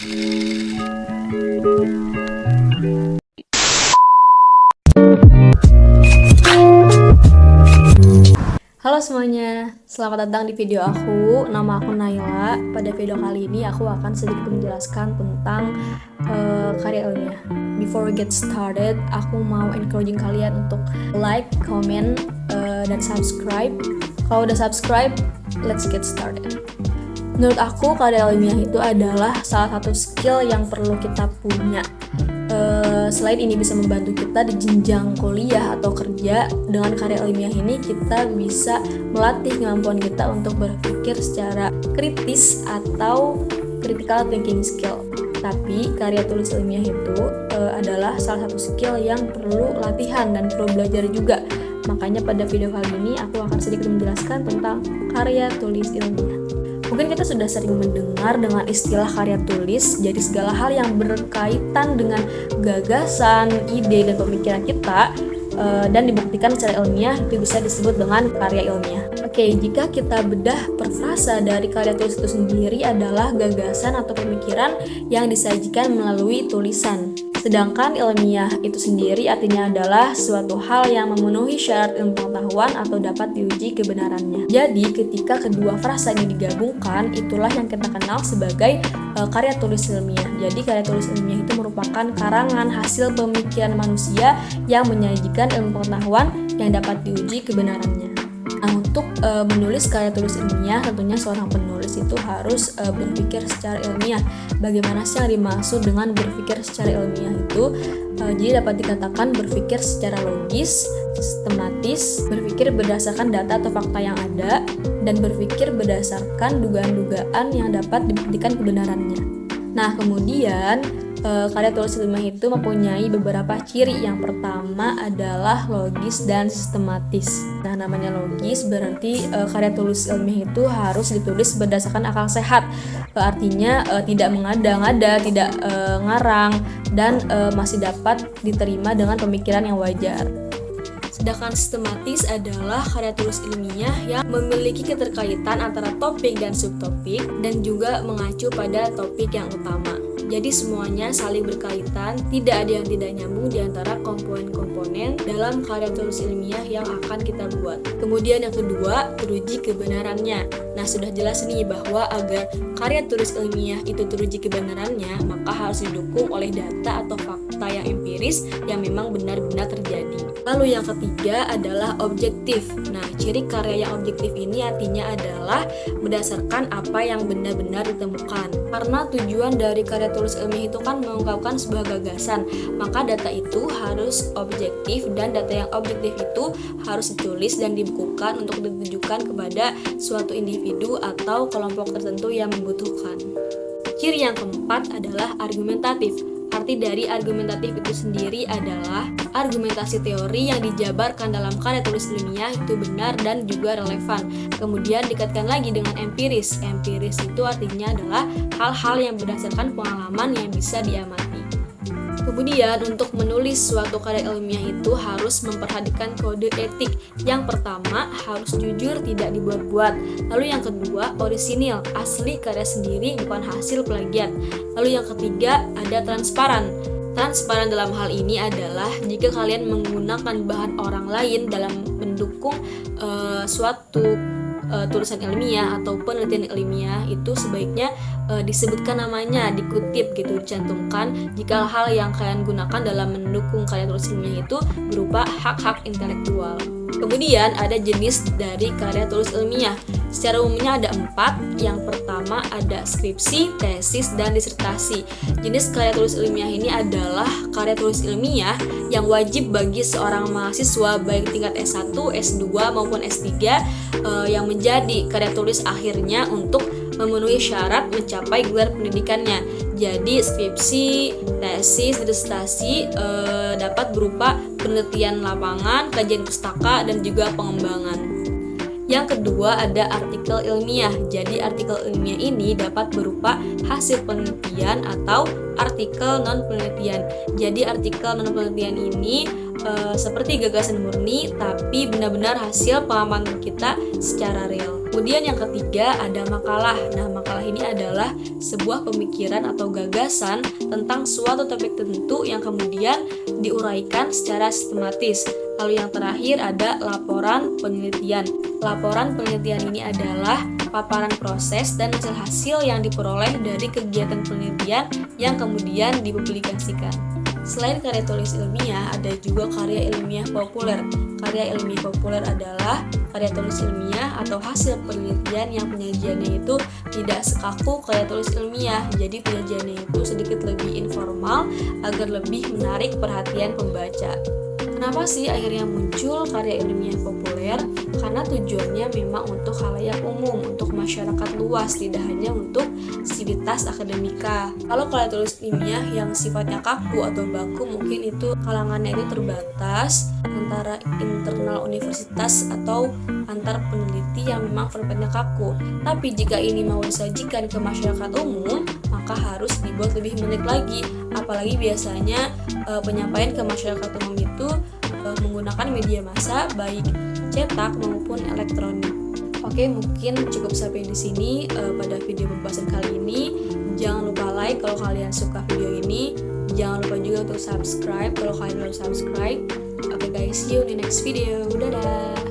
Halo semuanya, selamat datang di video aku. Nama aku Naila. Pada video kali ini aku akan sedikit menjelaskan tentang karya ilmiah. Before we get started, aku mau encouraging kalian untuk like, comment, dan subscribe. Kalau udah subscribe, let's get started. Menurut aku, karya ilmiah itu adalah salah satu skill yang perlu kita punya. Selain ini bisa membantu kita di jenjang kuliah atau kerja, dengan karya ilmiah ini kita bisa melatih kemampuan kita untuk berpikir secara kritis atau critical thinking skill. Tapi karya tulis ilmiah itu adalah salah satu skill yang perlu latihan dan perlu belajar juga. Makanya pada video kali ini aku akan sedikit menjelaskan tentang karya tulis ilmiah. Mungkin kita sudah sering mendengar dengan istilah karya tulis, jadi segala hal yang berkaitan dengan gagasan, ide, dan pemikiran kita dan dibuktikan secara ilmiah itu bisa disebut dengan karya ilmiah. Oke, jika kita bedah per frasa dari karya tulis itu sendiri adalah gagasan atau pemikiran yang disajikan melalui tulisan. Sedangkan ilmiah itu sendiri artinya adalah suatu hal yang memenuhi syarat ilmu pengetahuan atau dapat diuji kebenarannya. Jadi ketika kedua frasa ini digabungkan, itulah yang kita kenal sebagai karya tulis ilmiah. Jadi karya tulis ilmiah itu merupakan karangan hasil pemikiran manusia yang menyajikan ilmu pengetahuan yang dapat diuji kebenarannya. Nah, untuk menulis karya tulis ilmiah, tentunya seorang penulis itu harus berpikir secara ilmiah. Bagaimana sih yang dimaksud dengan berpikir secara ilmiah itu? Jadi dapat dikatakan berpikir secara logis, sistematis, berpikir berdasarkan data atau fakta yang ada, dan berpikir berdasarkan dugaan-dugaan yang dapat dibuktikan kebenarannya. Nah, kemudian karya tulis ilmiah itu mempunyai beberapa ciri. Yang pertama adalah logis dan sistematis. Nah, namanya logis berarti karya tulis ilmiah itu harus ditulis berdasarkan akal sehat. Artinya tidak mengada-ngada, tidak ngarang, dan masih dapat diterima dengan pemikiran yang wajar. Sedangkan sistematis adalah karya tulis ilmiah yang memiliki keterkaitan antara topik dan subtopik dan juga mengacu pada topik yang utama. Jadi semuanya saling berkaitan, tidak ada yang tidak nyambung di antara komponen-komponen dalam karya tulis ilmiah yang akan kita buat. Kemudian yang kedua, teruji kebenarannya. Nah, sudah jelas nih bahwa agar karya tulis ilmiah itu teruji kebenarannya, maka harus didukung oleh data atau fakta yang empiris yang memang benar-benar terjadi. Lalu yang ketiga adalah objektif. Nah, ciri karya yang objektif ini artinya adalah berdasarkan apa yang benar-benar ditemukan. Karena tujuan dari karya tulis ilmiah itu kan mengungkapkan sebuah gagasan, maka data itu harus objektif dan data yang objektif itu harus ditulis dan dibukukan untuk ditujukan kepada suatu individu atau kelompok tertentu yang membutuhkan. Ciri yang keempat adalah argumentatif. Arti dari argumentatif itu sendiri adalah argumentasi teori yang dijabarkan dalam karya tulis ilmiah itu benar dan juga relevan. Kemudian dikaitkan lagi dengan empiris. Empiris itu artinya adalah hal-hal yang berdasarkan pengalaman yang bisa diamati. Kemudian untuk menulis suatu karya ilmiah itu harus memperhatikan kode etik. Yang pertama harus jujur, tidak dibuat-buat. Lalu yang kedua orisinil, asli karya sendiri bukan hasil plagiat. Lalu yang ketiga ada transparan. Transparan dalam hal ini adalah jika kalian menggunakan bahan orang lain dalam mendukung suatu tulisan ilmiah atau penelitian ilmiah, itu sebaiknya disebutkan namanya, dikutip gitu, dicantumkan jika hal yang kalian gunakan dalam mendukung karya tulis ilmiah itu berupa hak-hak intelektual. Kemudian ada jenis dari karya tulis ilmiah. Secara umumnya ada 4. Yang pertama ada skripsi, tesis, dan disertasi. Jenis karya tulis ilmiah ini adalah karya tulis ilmiah yang wajib bagi seorang mahasiswa baik tingkat S1, S2 maupun S3 yang menjadi karya tulis akhirnya untuk memenuhi syarat mencapai gelar pendidikannya. Jadi skripsi, tesis, disertasi dapat berupa penelitian lapangan, kajian pustaka, dan juga pengembangan. Yang kedua ada artikel ilmiah. Jadi artikel ilmiah ini dapat berupa hasil penelitian atau artikel non-penelitian. Jadi artikel non-penelitian ini seperti gagasan murni tapi benar-benar hasil pengamalan kita secara real. Kemudian yang ketiga ada makalah. Nah, makalah ini adalah sebuah pemikiran atau gagasan tentang suatu topik tertentu yang kemudian diuraikan secara sistematis. Lalu yang terakhir ada laporan penelitian. Laporan penelitian ini adalah paparan proses dan hasil-hasil yang diperoleh dari kegiatan penelitian yang kemudian dipublikasikan. Selain karya tulis ilmiah, ada juga karya ilmiah populer. Karya ilmiah populer adalah karya tulis ilmiah atau hasil penelitian yang penyajiannya itu tidak sekaku karya tulis ilmiah. Jadi penyajiannya itu sedikit lebih informal agar lebih menarik perhatian pembaca. Kenapa sih akhirnya muncul karya ilmiah populer? Karena tujuannya memang untuk khalayak umum, untuk masyarakat luas, tidak hanya untuk sivitas akademika. Kalau karya tulis ilmiah yang sifatnya kaku atau baku, mungkin itu kalangannya itu terbatas antara internal universitas atau antar peneliti yang memang formatnya kaku. Tapi jika ini mau disajikan ke masyarakat umum, maka harus dibuat lebih menarik lagi. Apalagi biasanya penyampaian ke masyarakat umum itu menggunakan media massa baik cetak maupun elektronik. Oke, mungkin cukup sampai di sini pada video pembahasan kali ini. Jangan lupa like kalau kalian suka video ini. Jangan lupa juga untuk subscribe kalau kalian belum subscribe. Oke guys, see you in the next video. Dadah.